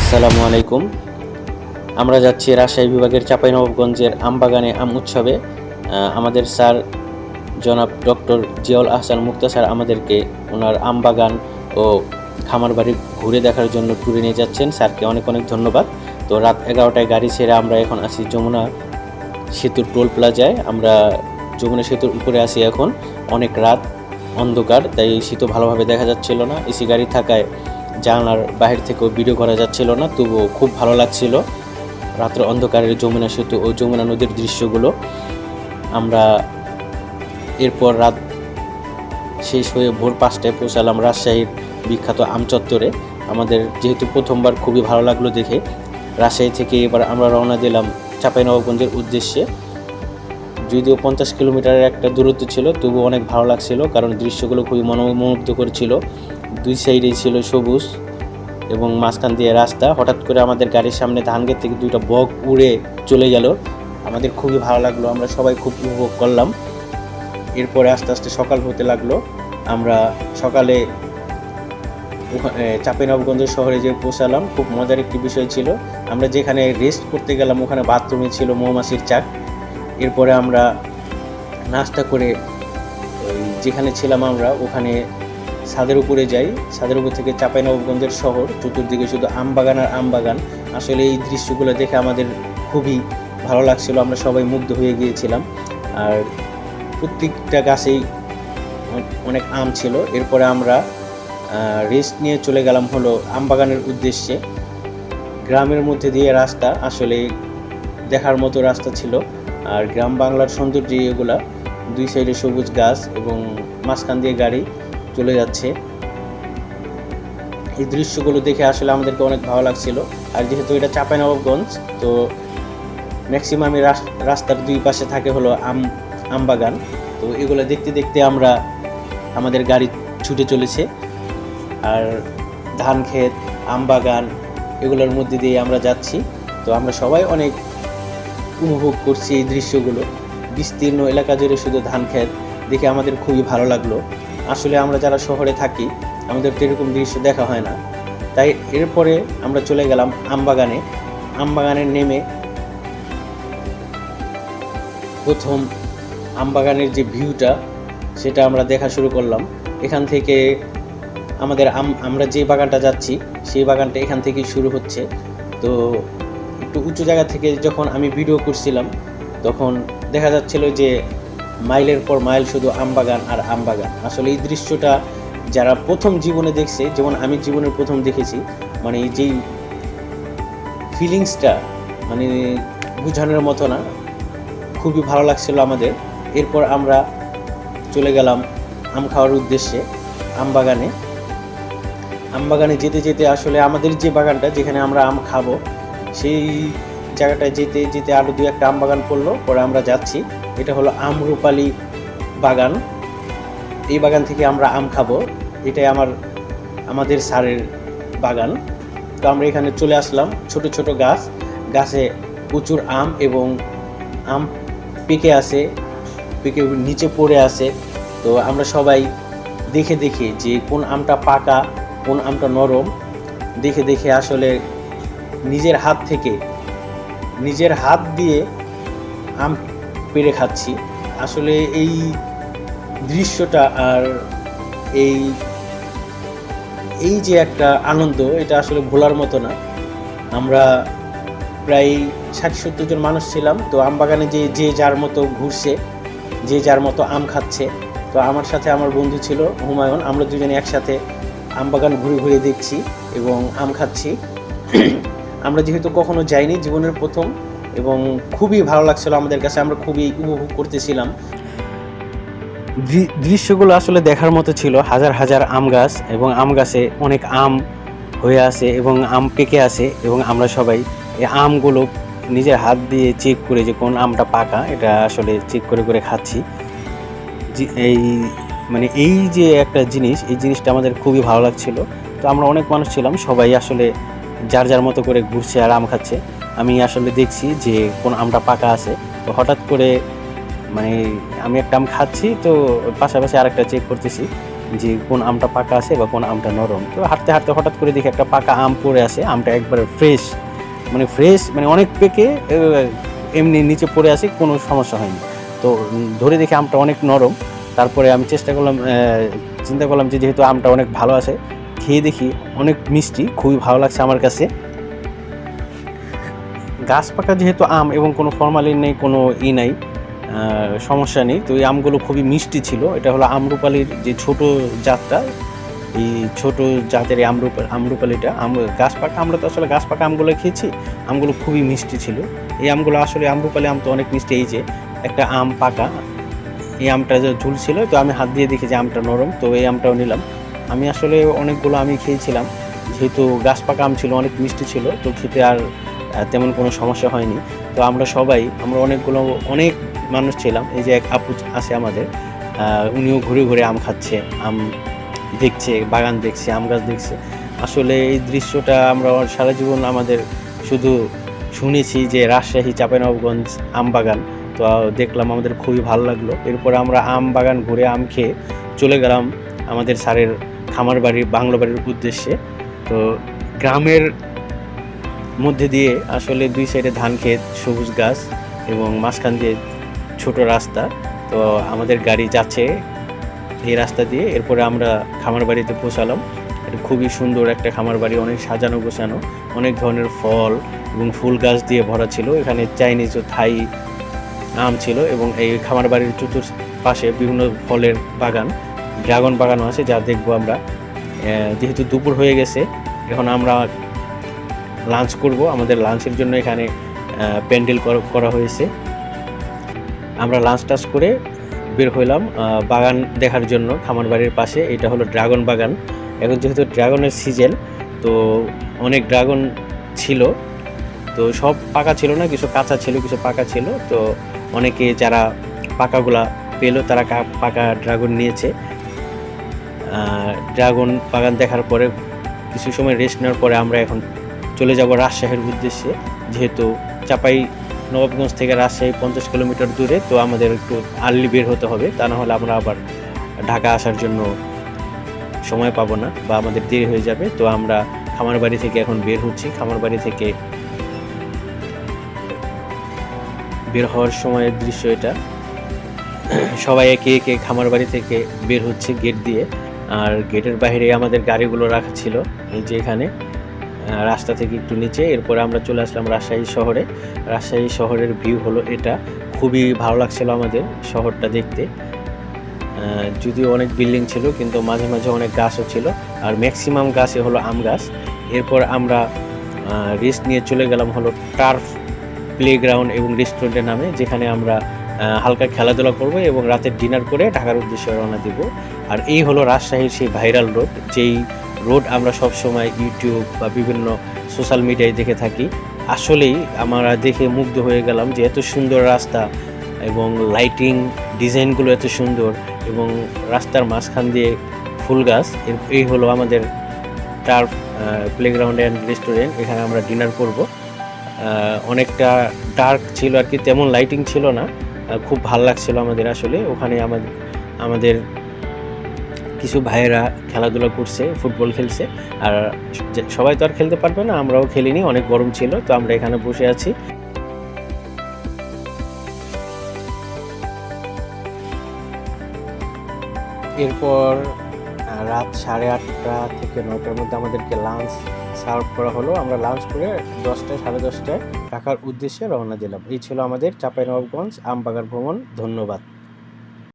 আসসালামু আলাইকুম। আমরা যাচ্ছি রাজশাহী বিভাগের চাঁপাইনবাবগঞ্জের আমবাগানে আম উৎসবে। আমাদের স্যার জনাব ডক্টর জিয়াউল আহসান মুক্তা স্যার আমাদেরকে ওনার আমবাগান ও খামার বাড়ি ঘুরে দেখার জন্য ট্যুরে নিয়ে যাচ্ছেন। স্যারকে অনেক অনেক ধন্যবাদ। তো রাত 11টায় গাড়ি ছেড়ে আমরা এখন আছি যমুনা সেতুর টোল প্লাজায়। আমরা যমুনা সেতুর উপরে আছি এখন। অনেক রাত, অন্ধকার, তাই সেতু ভালোভাবে দেখা যাচ্ছিল না। এসি গাড়ি থাকায় জানলার বাহির থেকেও ভিডিও করা যাচ্ছিল না, তবুও খুব ভালো লাগছিল রাত্রে অন্ধকারের যমুনা সেতু ও যমুনা নদীর দৃশ্যগুলো। আমরা এরপর রাত শেষ হয়ে ভোর 5টায় পৌঁছালাম রাজশাহীর বিখ্যাত আম চত্বরে। আমাদের যেহেতু প্রথমবার খুবই ভালো লাগলো দেখে, রাজশাহী থেকে এবার আমরা রওনা দিলাম চাঁপাইনবাবগঞ্জের উদ্দেশ্যে। যদিও 50 কিলোমিটারের একটা দূরত্ব ছিল, তবু অনেক ভালো লাগছিল, কারণ দৃশ্যগুলো খুবই মনোমুগ্ধকর ছিল। দুই সাইডেই ছিল সবুজ এবং মাঝখান দিয়ে রাস্তা। হঠাৎ করে আমাদের গাড়ির সামনে ধানক্ষেত থেকে দুইটা বক উড়ে চলে গেল। আমাদের খুবই ভালো লাগলো, আমরা সবাই খুব উপভোগ করলাম। এরপরে আস্তে আস্তে সকাল হতে লাগলো। আমরা সকালে চাঁপাইনবাবগঞ্জের শহরে যে পৌঁছালাম। খুব মজার একটি বিষয় ছিল, আমরা যেখানে রেস্ট করতে গেলাম ওখানে বাথরুমে ছিল মৌমাছির চাক। এরপরে আমরা নাস্তা করে যেখানে ছিলাম আমরা ওখানে ছাদের উপরে যাই। ছাদের উপর থেকে চাঁপাইনবাবগঞ্জের শহর, চতুর্দিকে শুধু আম বাগান আর আম বাগান। আসলে এই দৃশ্যগুলো দেখে আমাদের খুবই ভালো লাগছিল, আমরা সবাই মুগ্ধ হয়ে গিয়েছিলাম। আর প্রত্যেকটা গাছেই অনেক আম ছিল। এরপরে আমরা রেস্ট নিয়ে চলে গেলাম হলো আম বাগানের উদ্দেশ্যে। গ্রামের মধ্যে দিয়ে রাস্তা, আসলে দেখার মতো রাস্তা ছিল। আর গ্রাম বাংলার সৌন্দর্য এগুলা, দুই সাইডে সবুজ গাছ এবং মাঝখান দিয়ে গাড়ি চলে যাচ্ছে। এই দৃশ্যগুলো দেখে আসলে আমাদেরকে অনেক ভালো লাগছিল। আর যেহেতু এটা চাঁপাইনবাবগঞ্জ, তো ম্যাক্সিমামই রাস্তার দুই পাশে থাকে হলো আম বাগান। তো এগুলো দেখতে দেখতে আমাদের গাড়ি ছুটে চলেছে। আর ধান ক্ষেত, আম বাগান এগুলোর মধ্যে দিয়ে আমরা যাচ্ছি। তো আমরা সবাই অনেক উপভোগ করছি এই দৃশ্যগুলো। বিস্তীর্ণ এলাকা জুড়ে শুধু ধান ক্ষেত দেখে আমাদের খুবই ভালো লাগলো। আসলে আমরা যারা শহরে থাকি আমাদের তো এরকম দৃশ্য দেখা হয় না। তাই এরপরে আমরা চলে গেলাম আমবাগানে। আমবাগানে নেমে প্রথম আমবাগানের যে ভিউটা সেটা আমরা দেখা শুরু করলাম। এখান থেকে আমরা যে বাগানটা যাচ্ছি সেই বাগানটা এখান থেকেই শুরু হচ্ছে। তো একটু উঁচু জায়গা থেকে যখন আমি ভিডিও করছিলাম তখন দেখা যাচ্ছিল যে মাইলের পর মাইল শুধু আমবাগান আর আমবাগান। আসলে এই দৃশ্যটা যারা প্রথম জীবনে দেখছে, যেমন আমি জীবনের প্রথম দেখেছি, মানে এই যেই ফিলিংসটা মানে বোঝানোর মতো না, খুবই ভালো লাগছিল আমাদের। এরপর আমরা চলে গেলাম আম খাওয়ার উদ্দেশ্যে আমবাগানে। আমবাগানে যেতে যেতে আসলে আমাদের যে বাগানটা যেখানে আমরা আম খাবো সেই জায়গাটায় যেতে যেতে আরও দু একটা আম বাগান পড়লো। পরে আমরা যাচ্ছি, এটা হলো আমরুপালি বাগান। এই বাগান থেকে আমরা আম খাবো। এটাই আমাদের স্যারের বাগান। তো আমরা এখানে চলে আসলাম। ছোট ছোট গাছে প্রচুর আম এবং আম পেকে নিচে পড়ে আছে। তো আমরা সবাই দেখে যে কোন আমটা পাকা কোন আমটা নরম দেখে আসলে নিজের হাত দিয়ে আম পেড়ে খাচ্ছি। আসলে এই দৃশ্যটা আর এই যে একটা আনন্দ, এটা আসলে ভোলার মতো না। আমরা প্রায় 60-70 জন মানুষ ছিলাম। তো আম বাগানে যে যার মতো ঘুরছে, যে যার মতো আম খাচ্ছে। তো আমার সাথে আমার বন্ধু ছিল হুমায়ুন, আমরা দুজনে একসাথে আম বাগান ঘুরে দেখছি এবং আম খাচ্ছি। আমরা যেহেতু কখনো যাইনি, জীবনের প্রথম, এবং খুবই ভালো লাগছিল আমাদের কাছে, আমরা খুবই উপভোগ করতেছিলাম। দৃশ্যগুলো আসলে দেখার মতো ছিল। হাজার হাজার আম গাছ এবং আম গাছে অনেক আম হয়ে আছে এবং আম পেকে আছে এবং আমরা সবাই এই আমগুলো নিজের হাত দিয়ে চেক করে যে কোন আমটা পাকা এটা আসলে চেক করে খাচ্ছি। এই যে একটা জিনিস, এই জিনিসটা আমাদের খুবই ভালো লাগছিল। তো আমরা অনেক মানুষ ছিলাম, সবাই আসলে যার যার মতো করে ঘুরছে আর আম খাচ্ছে। আমি আসলে দেখছি যে কোন আমটা পাকা আছে। তো হঠাৎ করে আমি একটা আম খাচ্ছি, তো পাশাপাশি আরেকটা চেক করতেছি। যে কোন আমটা পাকা আছে বা কোন আমটা নরম। তো হাঁটতে হাঁটতে হঠাৎ করে দেখি একটা পাকা আম পড়ে আছে, আমটা একবারে ফ্রেশ, মানে অনেক পেকে এমনি নিচে পড়ে আছে, কোনো সমস্যা হয়নি। তো ধরে দেখি আমটা অনেক নরম। তারপরে আমি চিন্তা করলাম যে যেহেতু আমটা অনেক ভালো আছে, খেয়ে দেখি অনেক মিষ্টি, খুবই ভালো লাগছে আমার কাছে। গাছ পাকা যেহেতু আম এবং কোনো ফরমালিন নেই, কোনো নাই, সমস্যা নেই। তো এই আমগুলো খুবই মিষ্টি ছিল। এটা হলো আম্রপালির যে ছোট জাতটা, এই ছোট জাতের এই আম্রপালিটা গাছ পাকা। আমরা তো আসলে গাছ পাকা আমগুলো খেয়েছি, আমগুলো খুবই মিষ্টি ছিল। এই আমগুলো আসলে আম্রপালি আম তো অনেক মিষ্টি। এই যে একটা আম পাকা, এই আমটা যে ঝুলছিল, তো আমি হাত দিয়ে দেখি যে আমটা নরম, তো এই আমটাও নিলাম। আমি আসলে অনেকগুলো আমি খেয়েছিলাম, যেহেতু গাছ পাকা আম ছিল, অনেক মিষ্টি ছিল, তো খেতে আর তেমন কোনো সমস্যা হয়নি। তো আমরা অনেক মানুষ ছিলাম। এই যে এক আপু আছে আমাদের, উনিও ঘুরে ঘুরে আম খাচ্ছে, আম দেখছে, বাগান দেখছে, আম গাছ দেখছে। আসলে এই দৃশ্যটা আমরা সারা জীবন আমাদের শুধু শুনেছি যে রাজশাহী চাঁপাইনবাবগঞ্জ আম বাগান, তো দেখলাম, আমাদের খুবই ভালো লাগলো। এরপরে আমরা আম বাগান ঘুরে আম খেয়ে চলে গেলাম আমাদের স্যারের খামার বাড়ি, বাংলো বাড়ির উদ্দেশ্যে। তো গ্রামের মধ্যে দিয়ে আসলে দুই সাইডে ধান ক্ষেত, সবুজ গাছ এবং মাঝখান দিয়ে ছোট রাস্তা। তো আমাদের গাড়ি যাচ্ছে এই রাস্তা দিয়ে। এরপরে আমরা খামার বাড়িতে পৌঁছালাম। এটা খুবই সুন্দর একটা খামার বাড়ি, অনেক সাজানো গোছানো, অনেক ধরনের ফল এবং ফুল গাছ দিয়ে ভরা ছিল। এখানে চাইনিজ ও থাই আম ছিল এবং এই খামার বাড়ির চতুর্পাশে বিভিন্ন ফলের বাগান, ড্রাগন বাগানও আছে, যা দেখবো আমরা। যেহেতু দুপুর হয়ে গেছে, এখন আমরা লাঞ্চ করব। আমাদের লাঞ্চের জন্য এখানে প্যান্ডেল করা হয়েছে। আমরা লাঞ্চ টাচ করে বের হইলাম বাগান দেখার জন্য খামার বাড়ির পাশে। এটা হলো ড্রাগন বাগান। এখন যেহেতু ড্রাগনের সিজন, তো অনেক ড্রাগন ছিল। তো সব পাকা ছিল না, কিছু কাঁচা ছিল, কিছু পাকা ছিল। তো অনেকে যারা পাকাগুলা পেলো, তারা পাকা ড্রাগন নিয়েছে। ড্রাগন বাগান দেখার পরে কিছু সময় রেস্ট নেওয়ার পরে আমরা এখন চলে যাব রাজশাহীর উদ্দেশ্যে। যেহেতু চাঁপাইনবাবগঞ্জ থেকে রাজশাহী 50 কিলোমিটার দূরে, তো আমাদের একটু আর্লি বের হতে হবে, তা না হলে আমরা আবার ঢাকা আসার জন্য সময় পাবো না বা আমাদের দেরি হয়ে যাবে। তো আমরা খামার বাড়ি থেকে এখন বের হচ্ছি। খামার বাড়ি থেকে বের হওয়ার সময়ের দৃশ্য এটা। সবাই একে একে খামার বাড়ি থেকে বের হচ্ছে গেট দিয়ে, আর গেটের বাইরে আমাদের গাড়িগুলো রাখা ছিল এই যে এখানে, রাস্তা থেকে একটু নিচে। এরপরে আমরা চলে আসলাম রাজশাহী শহরে। রাজশাহী শহরের ভিউ হলো এটা। খুবই ভালো লাগছিল আমাদের শহরটা দেখতে। যদিও অনেক বিল্ডিং ছিল, কিন্তু মাঝে মাঝে অনেক গাছও ছিল, আর ম্যাক্সিমাম গাছই হলো আম গাছ। এরপর আমরা রেস্ট নিয়ে চলে গেলাম হলো টার্ফ প্লেগ্রাউন্ড এবং রেস্টুরেন্টের নামে, যেখানে আমরা হালকা খেলাধুলা করব এবং রাতের ডিনার করে ঢাকার উদ্দেশ্যে রওনা দেব। আর এই হলো রাজশাহীর সেই ভাইরাল রোড, যেই রোড আমরা সব সময় ইউটিউব বা বিভিন্ন সোশ্যাল মিডিয়ায় দেখে থাকি। আসলেই আমরা দেখে মুগ্ধ হয়ে গেলাম যে এত সুন্দর রাস্তা এবং লাইটিং ডিজাইনগুলো এত সুন্দর, এবং রাস্তার মাঝখান দিয়ে ফুল গাছ। এই হলো আমাদের টার্ফ প্লেগ্রাউন্ড অ্যান্ড রেস্টুরেন্ট। এখানে আমরা ডিনার করব। অনেকটা ডার্ক ছিল আর কি, তেমন লাইটিং ছিল না। খুব ভালো লাগছিল আমাদের আসলে। ওখানে আমাদের কিছু ভাইয়েরা খেলাধুলা করছে, ফুটবল খেলছে। আর সবাই তো আর খেলতে পারবে না, আমরাও খেলিনি, অনেক গরম ছিল, তো আমরা এখানে বসে আছি। এরপর রাত 8:30 থেকে 9টার মধ্যে আমাদেরকে লাঞ্চ সার্ভ করা হলো। আমরা লাঞ্চ করে 10টায় 10:30টায় ঢাকার উদ্দেশ্যে রওনা দিলাম। এই ছিল আমাদের চাঁপাইনবাবগঞ্জ আমবাগান ভ্রমণ। ধন্যবাদ।